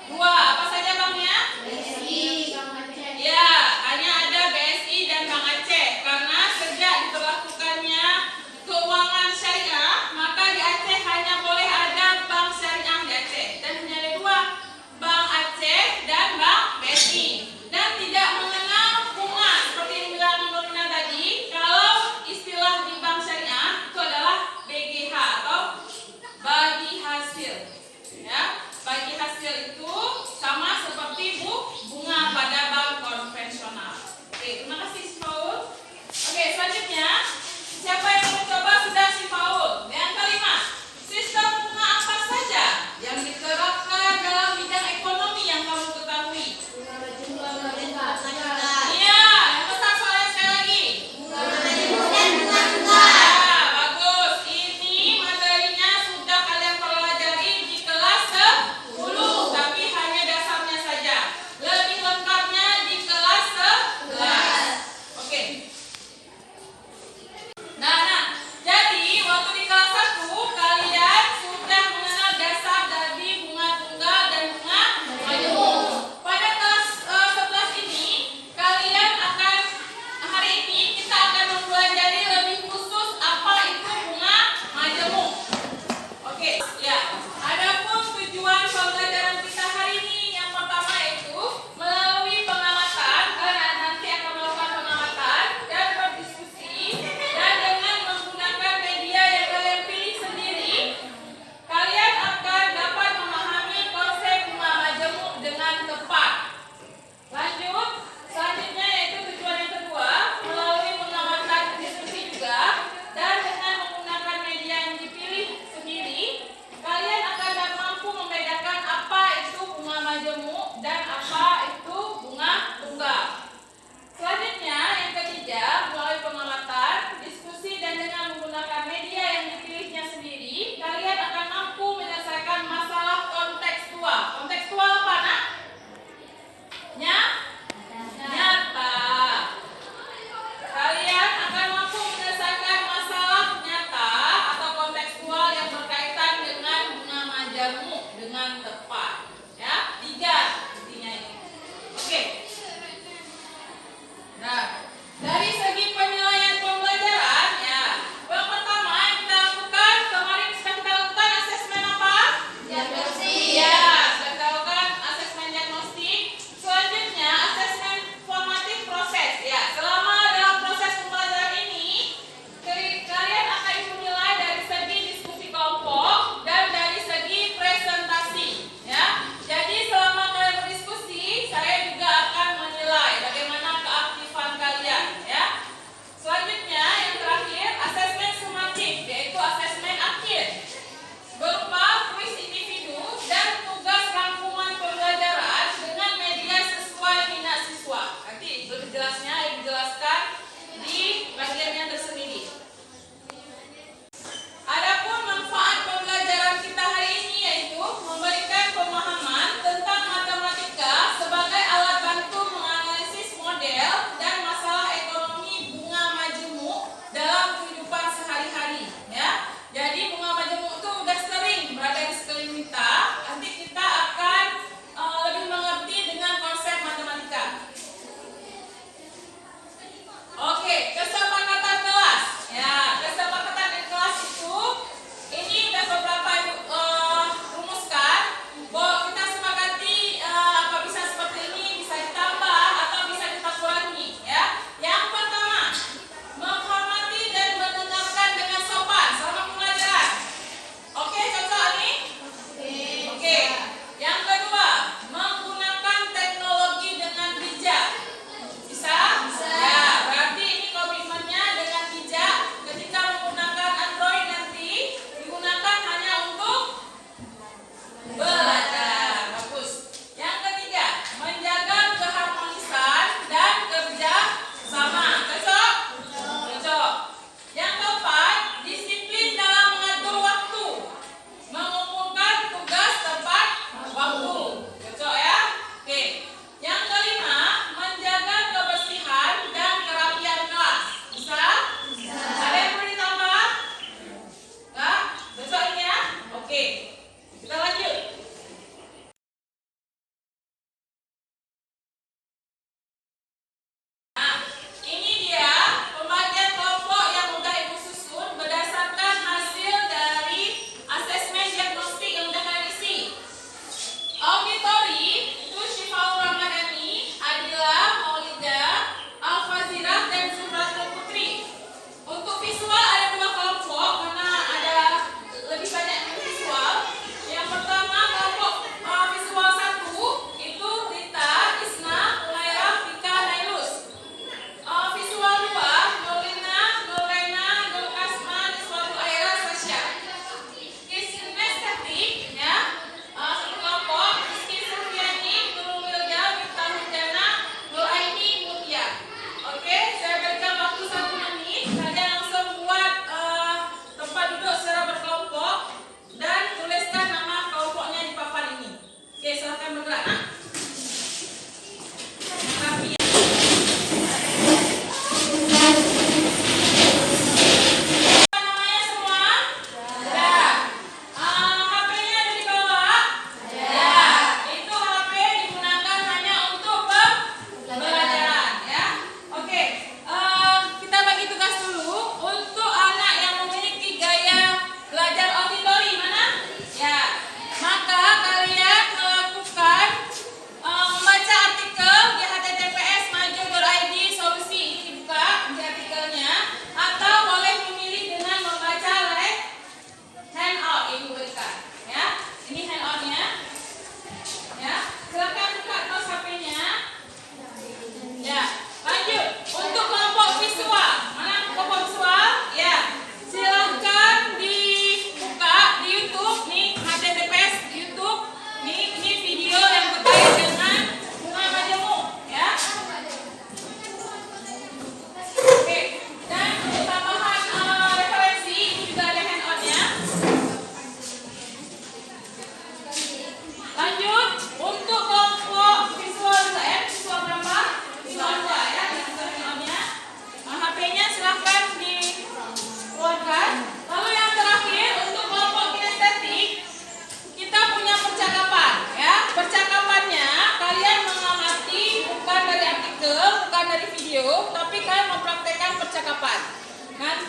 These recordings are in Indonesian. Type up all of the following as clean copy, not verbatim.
Dua, apa saja banknya? BSI, Bank Aceh. Ya, hanya ada BSI dan Bank Aceh. Karena sejak diberlakukannya keuangan syariah, maka di Aceh hanya boleh ada bank syariah di Aceh. Dan hanya ada dua, Bank Aceh dan Bank BSI. Dan tidak mengenal bunga seperti yang bilang Nurina tadi. Kalau istilah di bank syariah itu adalah BGH atau bagi hasil. Ya, bagi hasil itu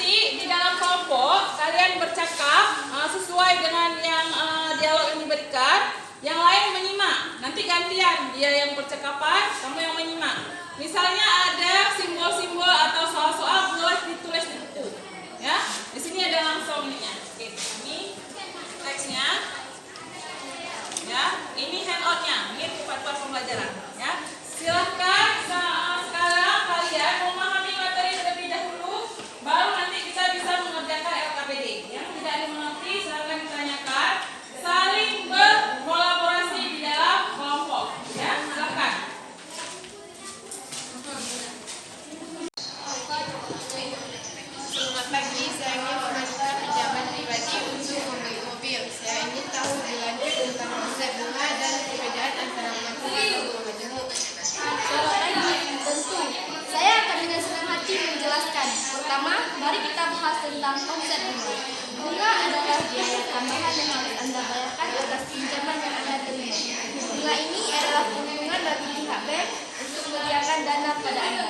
nanti di dalam kelompok kalian bercakap sesuai dengan yang dialog yang diberikan. Yang lain menyimak. Nanti gantian, dia yang percakapan, kamu yang menyimak. Misalnya ada simbol-simbol atau soal-soal boleh ditulis di buku. Ya, di sini ada langsung ininya. Oke, ini teksnya. Ya, ini handoutnya. Ini buku pembelajaran. Ya, silahkan sekarang kalian memahami materi terlebih dahulu, baru nanti kita bisa mengerjakan LKPD. Yang tidak dimengerti silahkan ditanyakan. Saling berkolaborasi di dalam kelompok. Ya, silakan. Selamat pagi, saya ingin meminta pinjaman pribadi untuk membeli mobil. Saya ingin tahu lebih lanjut tentang konsep bunga dan perbedaan antara bunga bunga dan bunga majemuk. Selamat pagi, tentu. Saya akan dengan senang hati menjelaskan. Pertama, mari kita bahas tentang konsep bunga. Bunga adalah biaya tambahan yang harus Anda bayarkan atas pinjaman yang Anda terima. Bunga ini adalah keuntungan bagi pihak bank untuk menyediakan dana pada Anda.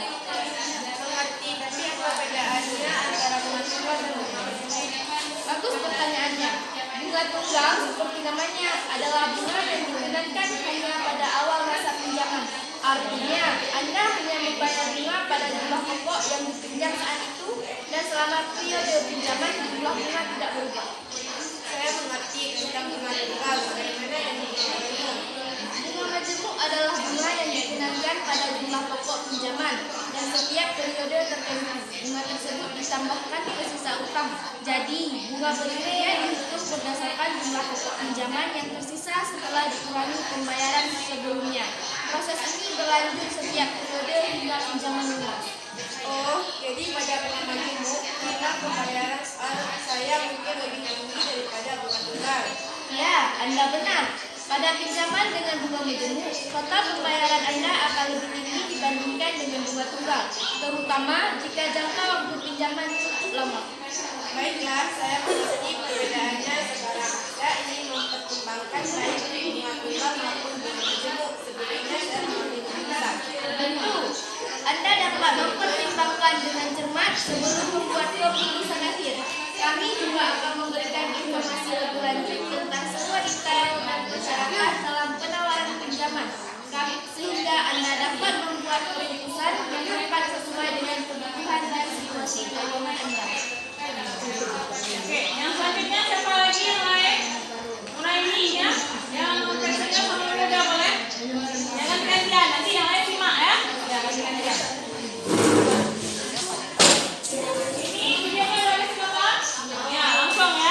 Mengerti, tapi apa perbedaannya antara bunga tunggal dan bunga majemuk? Bagus pertanyaannya. Bunga tunggal seperti namanya adalah bunga yang digunakan hanya pada awal masa pinjaman. Artinya, Anda hanya membayar bunga pada jumlah pokok yang dipinjam saat itu dan selama periode pinjaman jumlah bunga tidak berubah. Saya mengerti tentang bunga tunggal. Bagaimana yang bunga majemuk? Bunga majemuk adalah bunga yang digunakan pada jumlah pokok pinjaman dan setiap periode tertentu. Bunga tersebut ditambahkan ke sisa utang. Jadi, bunga berikutnya dihitung berdasarkan jumlah pokok pinjaman yang tersisa setelah dikurangi pembayaran sebelumnya. Proses ini berlanjut setiap periode hingga pinjaman lunas. Oh, jadi pada bunga majemuk, kita pembayaran saya mungkin lebih tinggi daripada bunga tunggal. Ya, Anda benar. Pada pinjaman dengan bunga majemuk, total pembayaran Anda akan lebih tinggi dibandingkan dengan bunga tunggal, terutama jika jangka waktu pinjaman cukup lama. Baiklah, saya mengerti perbedaannya sekarang. Saya ingin mempertimbangkan baik bunga tunggal maupun bunga majemuk. Sebelumnya saya mempertimbangkan. Tentu, Anda dapat mempertimbangkan dengan cermat sebelum membuat keputusan akhir. Kami juga akan memberikan informasi lebih lanjut tentang semua detail dan persyaratan dalam penawaran pinjaman, sehingga Anda dapat membuat keputusan yang tepat sesuai dengan kebutuhan dan situasi keuangan Anda. Oke, yang selanjutnya siapa lagi yang lain? Mulai ini ya. Jangan mempercayai sama muda boleh. Jangan gantian, nanti yang lain simak ya. Ya, gantian. Ini videonya boleh silakan. Ya, langsung ya.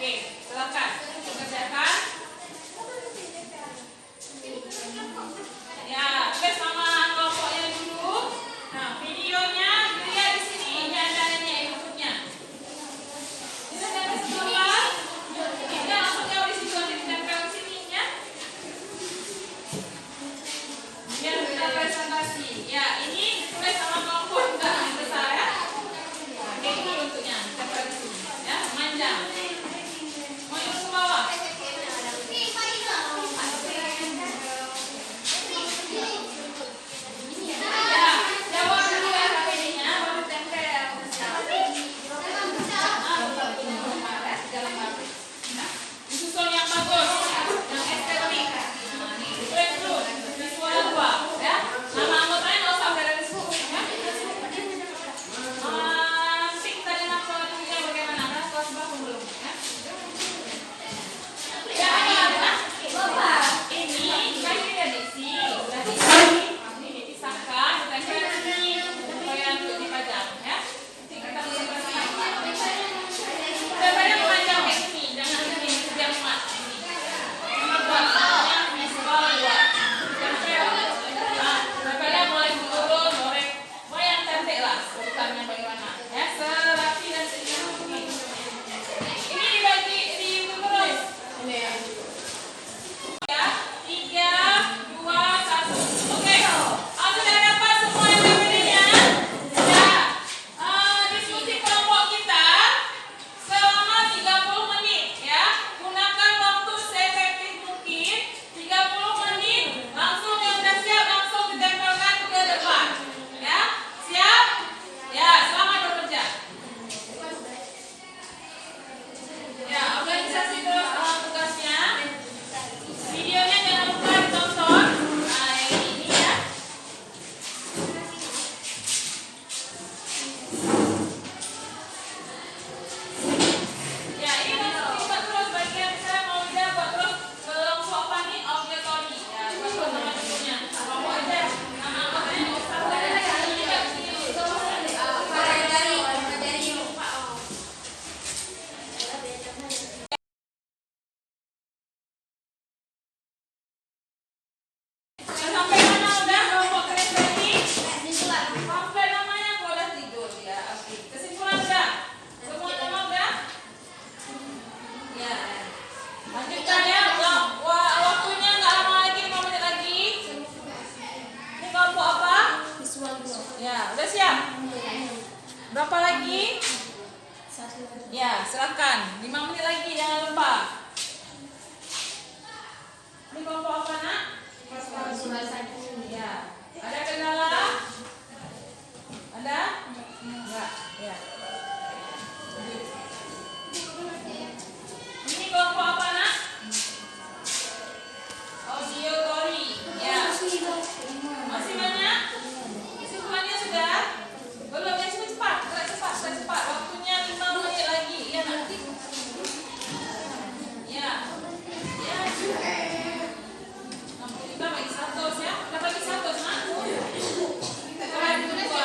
Oke, silakan dikerjakan. Ya, tulis nama kelompoknya dulu. Nah, videonya dilihat di sini. Ini ada inputnya. Bisa dapat semua? Tidak langsung jauh di situ, nanti ditempel di sininya. Biar kita presentasi. Ya, ini tulis sama kelompok enggak yang besar ya. Nah, kayak gini bentuknya, ditempel di sini. Ya, manjang. Mau ikut ke bawah? Ya, jawab dulu ya KPD-nya, baru tempel. Disusun yang bagus, yang estetik. Tulis dulu, visual 2, ya. Nama anggotanya nggak usah ada di situ, ya. Tik tadi nafsu tulisnya bagaimana? Ada kelas berapa belum? Ya. Ya, ini kasih edisi, ini dipisahkan, ditempel di sini supaya untuk dipajang, ya. Nanti kita bisa tempelnya memanjang kayak gini, jangan ini yang mat. Sama buatnya visual 2. Tempel. Nah, tempelnya mulai turun, mau yang cantik lah, urutannya bagaimana. Ya, serapi dan seimbang mungkin. Ini dibagi di YouTube terus. Ya, 3, 2, 1. Oke. Sudah dapat semua yang KPD-nya? Ya. Diskusi kelompok kita selama 30 menit ya. Gunakan waktu seefektif mungkin. 30 menit. Langsung yang sudah siap langsung ditempelkan ke depan. Ya. Siap? Ya, selamat bekerja. Ya, organisasi terus tugasnya. Videonya jangan lupa ditonton. Nah, yang ini ya. Ya, ini buat terus bagian saya mau dia buat terus kelompok apa nih? Auditori. Ya, buat nama judulnya. Kelompok aja. Nama anggotanya nggak usah. Ini juga sini. Sampai mana udah kelompok kreatif? Pamflet namanya boleh tidur ya. Oke. Kesimpulan udah? Semua nama udah? Ya. Lanjutkan ya. Waktunya nggak lama lagi, 5 menit lagi. Ini kelompok apa? Ya, udah siap? Berapa lagi? Ya, silakan. 5 menit lagi, jangan lupa. Ini kelompok apa nak? Ya. Ada kendala? Ada? Enggak. Ya. Ini kelompok apa nak? Auditori. Ya. Masih banyak? Kesimpulannya sudah? Belum, ya cepat. Gerak cepat. Waktunya 5 menit lagi. Ya nak? Ya. Ya. Kita bagi 100 ya. Kita bagi 100 nak. Kita bagi 2.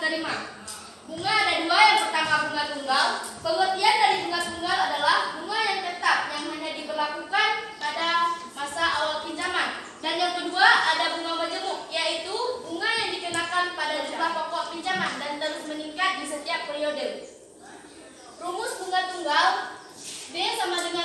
diterima. Bunga ada dua. Yang pertama bunga tunggal. Pengertian dari bunga tunggal adalah bunga yang tetap yang hanya diberlakukan pada masa awal pinjaman. Dan yang kedua ada bunga majemuk, yaitu bunga yang dikenakan pada jumlah pokok pinjaman dan terus meningkat di setiap periode. Rumus bunga tunggal B sama dengan